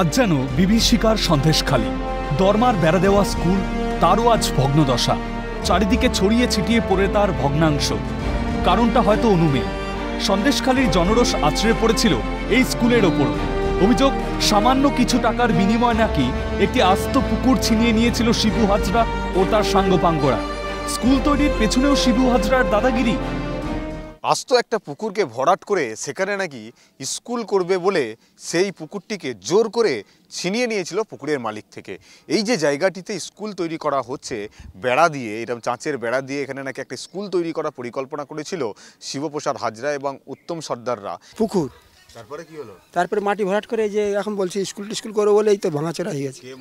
আজ যেন বিভীষিকার সন্দেশখালি। দরমার বেড়া দেওয়া স্কুল, তারও আজ ভগ্নদশা। চারিদিকে ছড়িয়ে ছিটিয়ে পড়ে তার ভগ্নাংশ। কারণটা হয়তো অনুমেয়। সন্দেশখালির জনরোষ আছড়ে পড়েছিল এই স্কুলের ওপর। অভিযোগ, সামান্য কিছু টাকার বিনিময় নাকি একটি আস্ত পুকুর ছিনিয়ে নিয়েছিল শিবু হাজরা ও তার সাঙ্গপাঙ্গরা। স্কুল তৈরির পেছনেও শিবু হাজরার দাদাগিরি। আস্ত একটা পুকুরকে ভরাট করে সেখানে নাকি স্কুল করবে বলে সেই পুকুরটিকে জোর করে ছিনিয়ে নিয়েছিল পুকুরের মালিক থেকে। এই যে জায়গাটিতে স্কুল তৈরি করা হচ্ছে বেড়া দিয়ে, এরকম চাঁচের বেড়া দিয়ে এখানে নাকি একটা স্কুল তৈরি করার পরিকল্পনা করেছিল শিবপ্রসাদ হাজরা এবং উত্তম সর্দাররা। পুকুর তারপরে কি হলো? তারপরে মাটি ভরাট করে যে এখন বলছি স্কুল করবো বলেই তো ভাঙাচোরা হয়ে গেছে। কে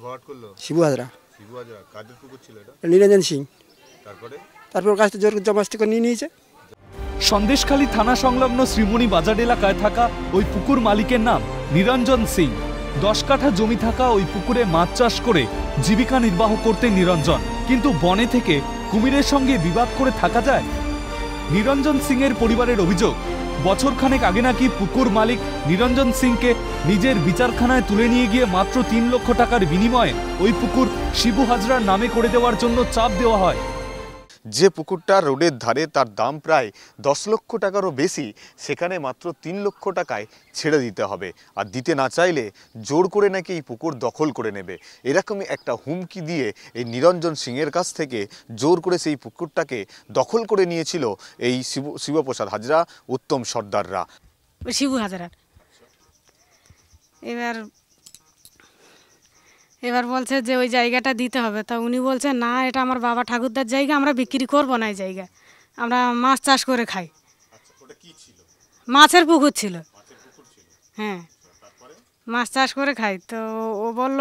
ভরাট করলো? শিবু হাজরা। শিবু হাজরা কাদের পুকুর ছিল এটা? নিরঞ্জন সিং। তারপরে ওর কাছ থেকে জোর জবরদস্তি করে নিয়ে নিয়েছে। সন্দেশখালী থানা সংলগ্ন শ্রীমণি বাজার এলাকায় থাকা ওই পুকুর মালিকের নাম নিরঞ্জন সিং। 10 কাঠা জমি থাকা ওই পুকুরে মাছ চাষ করে জীবিকা নির্বাহ করতেন নিরঞ্জন। কিন্তু বনে থেকে কুমিরের সঙ্গে বিবাদ করে থাকা যায়? নিরঞ্জন সিং এর পরিবারের অভিযোগ, বছরখানেক আগে নাকি পুকুর মালিক নিরঞ্জন সিংকে নিজের বিচারখানায় তুলে নিয়ে গিয়ে মাত্র 3 লক্ষ টাকার বিনিময়ে ওই পুকুর শিবু হাজরার নামে করে দেওয়ার জন্য চাপ দেওয়া হয়। যে পুকুরটা রোডের ধারে, তার দাম প্রায় 10 লক্ষ টাকারও বেশি, সেখানে মাত্র 3 লক্ষ টাকায় ছেড়ে দিতে হবে। আর দিতে না চাইলে জোর করে নাকি এই পুকুর দখল করে নেবে। এরকমই একটা হুমকি দিয়ে এই নিরঞ্জন সিংয়ের কাছ থেকে জোর করে সেই পুকুরটাকে দখল করে নিয়েছিল এই শিবপ্রসাদ হাজরা, উত্তম সর্দাররা। শিবু হাজরার এবার বলছে যে ওই জায়গাটা দিতে হবে। তা উনি বলছে না, এটা আমার বাবা ঠাকুরদার জায়গা, আমরা বিক্রি করবো না এই জায়গা, আমরা মাছ চাষ করে খাই। মাছের পুকুর ছিল, হ্যাঁ, মাছ চাষ করে খাই। তো ও বলল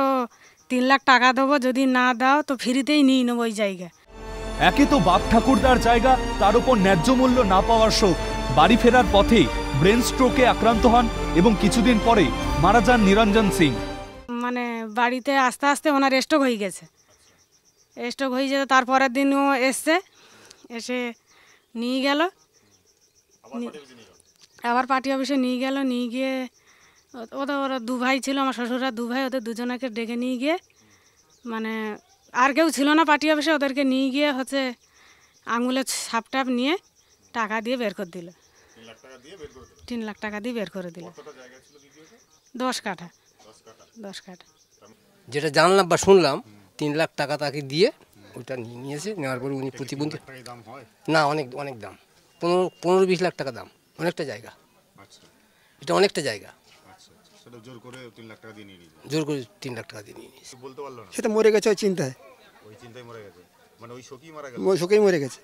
3 লাখ টাকা দেবো, যদি না দাও তো ফ্রিতেই নিয়ে নেবো ওই জায়গা। একে তো বাপ ঠাকুরদার জায়গা, তার উপর ন্যায্য মূল্য না পাওয়ার শোক। বাড়ি ফেরার পথেই ব্রেন স্ট্রোকে আক্রান্ত হন এবং কিছুদিন পরে মারা যান নিরঞ্জন সিং। মানে বাড়িতে আস্তে আস্তে ওনার স্ট্রোক হয়ে গেছে। স্ট্রোক হয়ে যেত, তারপরের দিন ও এসে নিয়ে গেল, আবার পার্টি অফিসে নিয়ে গেল। নিয়ে গিয়ে ওরা 2 ভাই ছিল, আমার শ্বশুররা 2 ভাই, ওদের দুজনাকে ডেকে নিয়ে গিয়ে, মানে আর কেউ ছিল না পার্টি অফিসে, ওদেরকে নিয়ে গিয়ে আঙুলের ছাপটাপ নিয়ে টাকা দিয়ে বের করে দিল। 3 লাখ টাকা দিয়ে বের করে দিল। 10 কাঠা। যেটা জানলাম বা শুনলাম, 3 লাখ টাকা তাকে দিয়ে ওটা নিয়েছে। নেওয়ার পরে উনি প্রতিবন্ধী না, অনেক দাম, 15-20 লাখ টাকা দাম, অনেকটা জায়গা। এটা অনেকটা জায়গা, জোর করে 3 লাখ টাকা দিয়ে নিয়ে নিয়েছে। সে তো মরে গেছে ওই চিন্তায়। শোকেই মরে গেছে।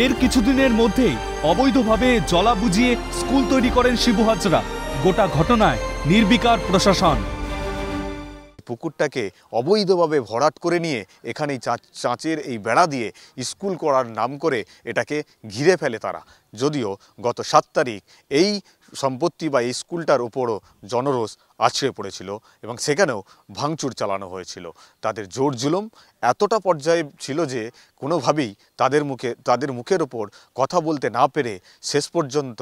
এর কিছুদিনের মধ্যেই অবৈধভাবে জলা বুঝিয়ে স্কুল তৈরি করেন শিবু হাজরা। গোটা ঘটনায় নির্বিকার প্রশাসন। পুকুরটাকে অবৈধভাবে ভরাট করে নিয়ে এখানেই চাঁচের এই বেড়া দিয়ে স্কুল করার নাম করে এটাকে ঘিরে ফেলে তারা। যদিও গত 7 তারিখ এই সম্পত্তি বা এই স্কুলটার উপরও জনরোষ আছড়ে পড়েছিল এবং সেখানেও ভাঙচুর চালানো হয়েছিল। তাদের জোর জুলুম এতটা পর্যায়ে ছিল যে কোনোভাবেই তাদের মুখের ওপর কথা বলতে না পেরে শেষ পর্যন্ত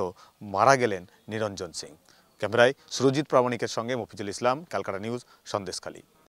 মারা গেলেন নিরঞ্জন সিং। ক্যামেরায় সুরজিৎ প্রামাণিকের সঙ্গে মফিজুল ইসলাম, ক্যালকাটা নিউজ, সন্দেশখালী।